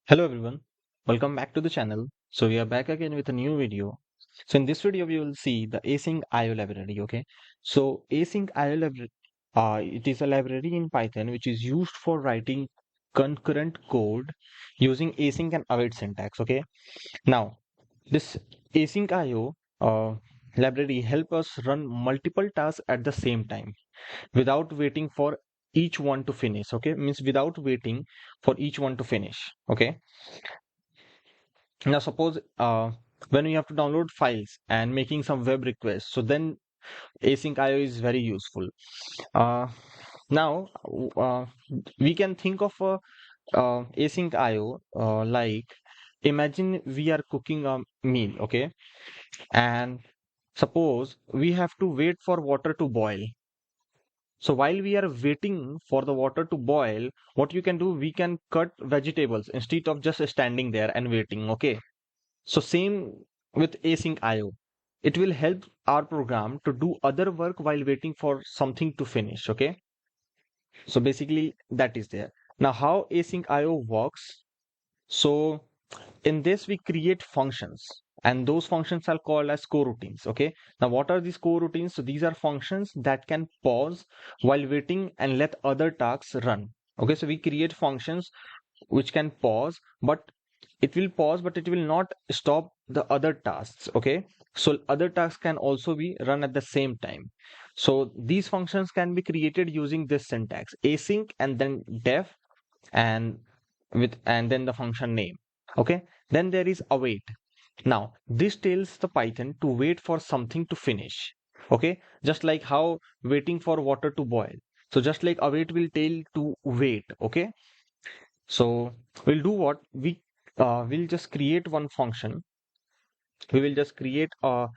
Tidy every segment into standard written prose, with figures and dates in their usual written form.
Hello everyone, welcome back to the channel. So we are back again with a new video. So in this video we will see the async IO library. Okay, so async IO library, it is a library in Python which is used for writing concurrent code using async and await syntax. Okay, now this async IO library help us run multiple tasks at the same time without waiting for each one to finish. Okay, means without waiting for each one to finish. Okay, now suppose when you have to download files and making some web requests, so then async IO is very useful. uh, now we can think of async IO like, imagine we are cooking a meal. Okay, and suppose we have to wait for water to boil. So while we are waiting for the water to boil, what you can do, we can cut vegetables instead of just standing there and waiting. Okay, so same with async IO. It will help our program to do other work while waiting for something to finish. Okay. So basically that is there. Now how async IO works. So in this we create functions, and those functions are called as coroutines. Okay. Now what are these coroutines? So these are functions that can pause while waiting and let other tasks run. Okay. So we create functions which can pause, but it will not stop the other tasks. Okay, so other tasks can also be run at the same time. So these functions can be created using this syntax: async and then def, and then the function name. Okay, then there is await. Now this tells the Python to wait for something to finish. Okay, just like how waiting for water to boil, so just like await will tell to wait. Okay, so we'll do what we will just create one function. We will just create a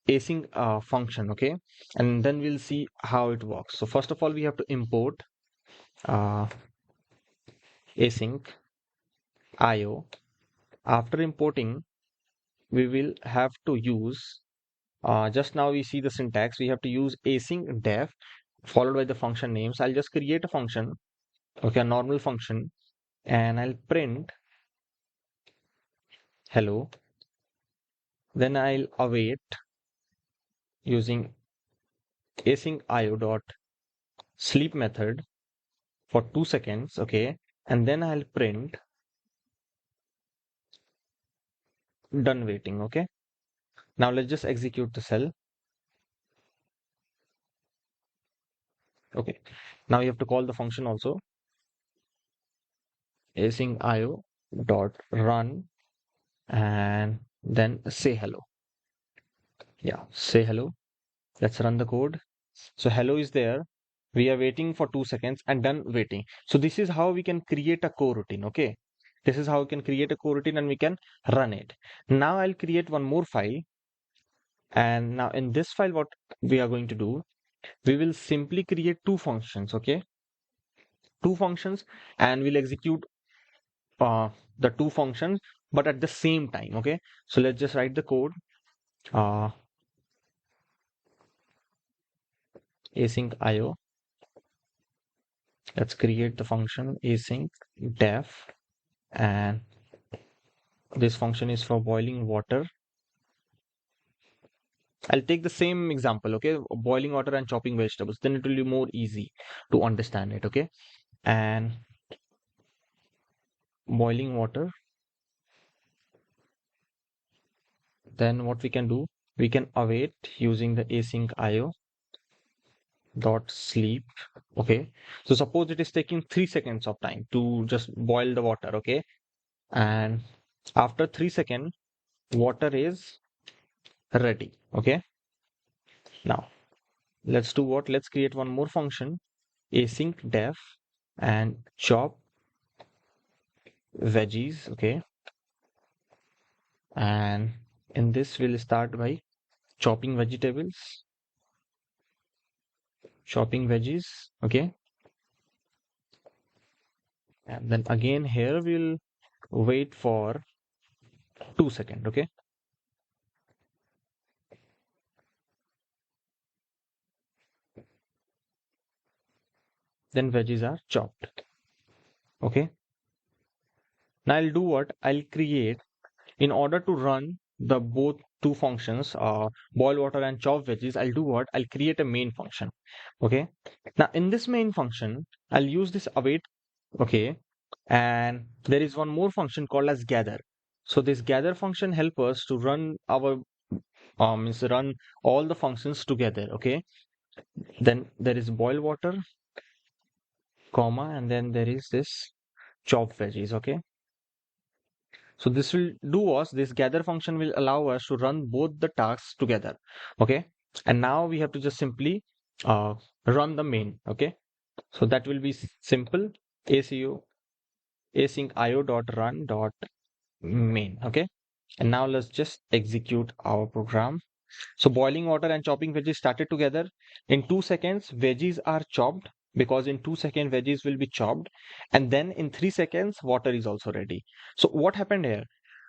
async function. Okay, and then we'll see how it works. So first of all, we have to import uh, async IO. After importing, we will have to use just now we see the syntax. We have to use async def followed by the function names. I'll just create a function. Okay, a normal function, and I'll print hello. Then I'll await using async IO dot sleep method for 2 seconds. Okay, and then I'll print done waiting. Okay, now let's just execute the cell. Okay, now you have to call the function also, async IO dot run, and then say hello. Yeah, say hello. Let's run the code. So hello is there. We are waiting for 2 seconds and done waiting. So this is how we can create a coroutine. Okay, this is how we can create a coroutine and we can run it. Now I'll create one more file, and now in this file what we are going to do, we will simply create two functions. Okay, two functions, and we'll execute the two functions but at the same time. Okay, so let's just write the code. uh, Async IO, let's create the function async def, and this function is for boiling water. I'll take the same example. Okay, boiling water and chopping vegetables, then it will be more easy to understand it. Okay, and boiling water, then what we can do, we can await using the async IO dot sleep. Okay, so suppose it is taking 3 seconds of time to just boil the water. Okay, and after 3 seconds water is ready. Okay, now let's do what, let's create one more function, async def, and chop veggies. Okay, and in this we'll start by chopping vegetables, chopping veggies. Okay, and then again here we'll wait for 2 seconds. Okay, then veggies are chopped. Okay, Now I'll do what? I'll create, in order to run the both two functions, boil water and chop veggies, I'll do what? I'll create a main function. Okay. Now in this main function, I'll use this await. Okay. And there is one more function called as gather. So this gather function help us to run our means run all the functions together. Okay. Then there is boil water, comma, and then there is this chop veggies. Okay. So this will do us, this gather function will allow us to run both the tasks together. Okay. And now we have to just simply uh, run the main. Okay. So that will be simple. ACO async io dot run dot main. Okay. And now let's just execute our program. So boiling water and chopping veggies started together. In 2 seconds, veggies are chopped, because in 2 seconds veggies will be chopped, and then in 3 seconds water is also ready. So what happened here?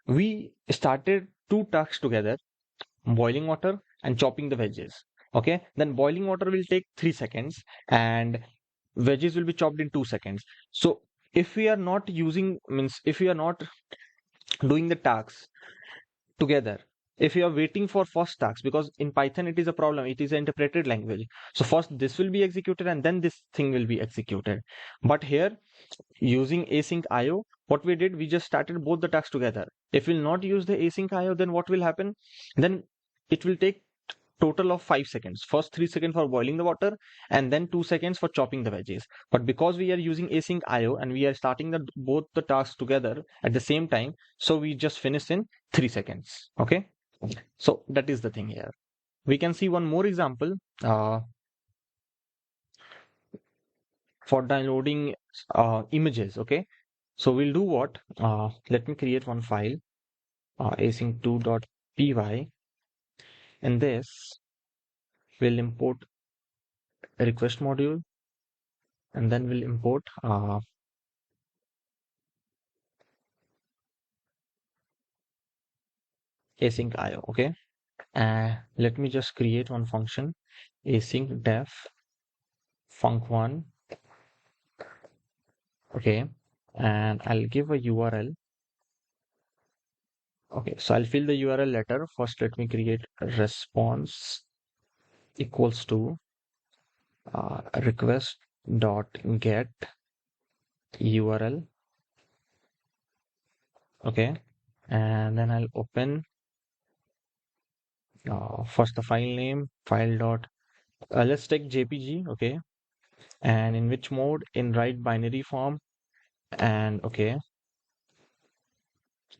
We started two tasks together, boiling water and chopping the veggies. Okay, then boiling water will take 3 seconds and veggies will be chopped in 2 seconds. So if we are not using, means if we are not doing the tasks together, if you are waiting for first task, because in Python it is a problem, it is an interpreted language, so first this will be executed and then this thing will be executed. But here, using async io, what we did, we just started both the tasks together. If we'll not use the async io, then what will happen? Then it will take total of 5 seconds, first 3 seconds for boiling the water and then 2 seconds for chopping the veggies. But because we are using async io and we are starting the both the tasks together at the same time, so we just finish in 3 seconds. Okay, so that is the thing here. We can see one more example for downloading images. Okay, so we'll do what? Let me create one file, async2.py, and this will import a request module, and then we'll import async io. Okay, let me just create one function, async def func1. Okay, and I'll give a URL. Okay, so I'll fill the URL letter. First, let me create a response equals to request dot get URL. Okay, and then I'll open first the file name, file dot let's take JPG. Okay, and in which mode? In write binary form. And okay,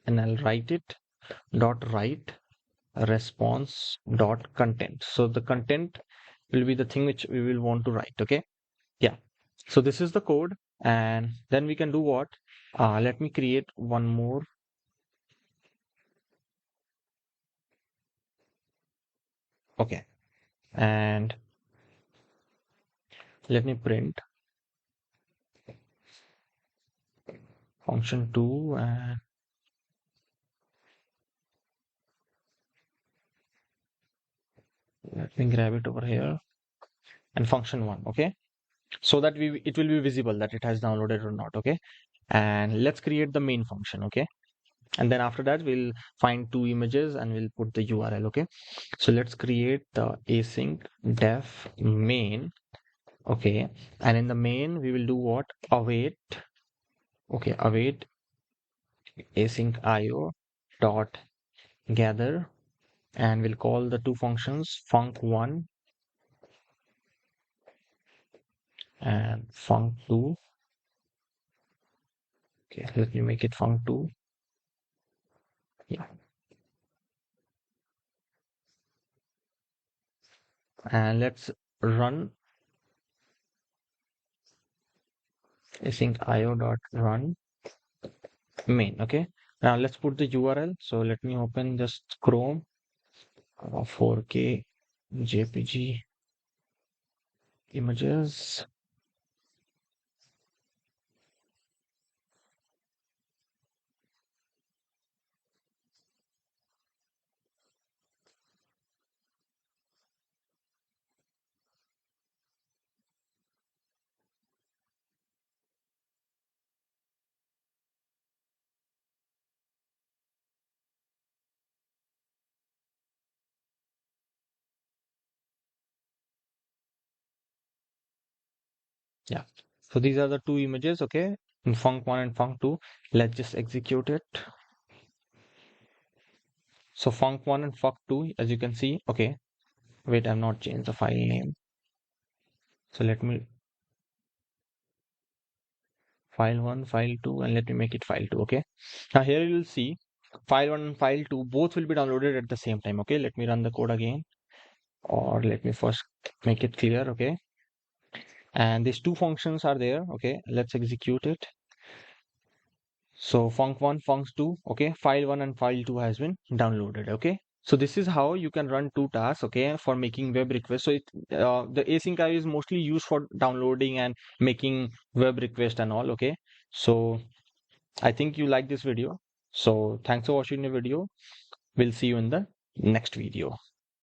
and I'll write it dot write response dot content. So the content will be the thing which we will want to write. Okay, yeah. So this is the code, and then we can do what? Let me create one more. Okay, and let me print function2, and let me grab it over here, and function1. Okay, so that it will be visible that it has downloaded or not. Okay, and let's create the main function. Okay, and then after that we'll find two images and we'll put the URL. Okay, so let's create the async def main. Okay, and in the main we will do what? Await. Okay, await async io dot gather, and we'll call the two functions func1 and func2. Okay, let me make it func2. Yeah, and let's run async io dot run main. Okay, now let's put the URL. So let me open just Chrome, 4K JPG images. Yeah. So these are the two images, okay, in func1 and func2. Let's just execute it. So func1 and func2, as you can see, okay. Wait, I've not changed the file name. So let me file1, file2, and let me make it file2, okay. Now here you will see file1 and file2 both will be downloaded at the same time, okay. Let me run the code again, or let me first make it clear, okay. And these two functions are there, okay. Let's execute it. So func1, func2, okay, file1 and file2 has been downloaded, okay. So this is how you can run two tasks, okay, for making web requests. So the async IO is mostly used for downloading and making web request and all, okay. So I think you like this video. So thanks for watching the video. We'll see you in the next video.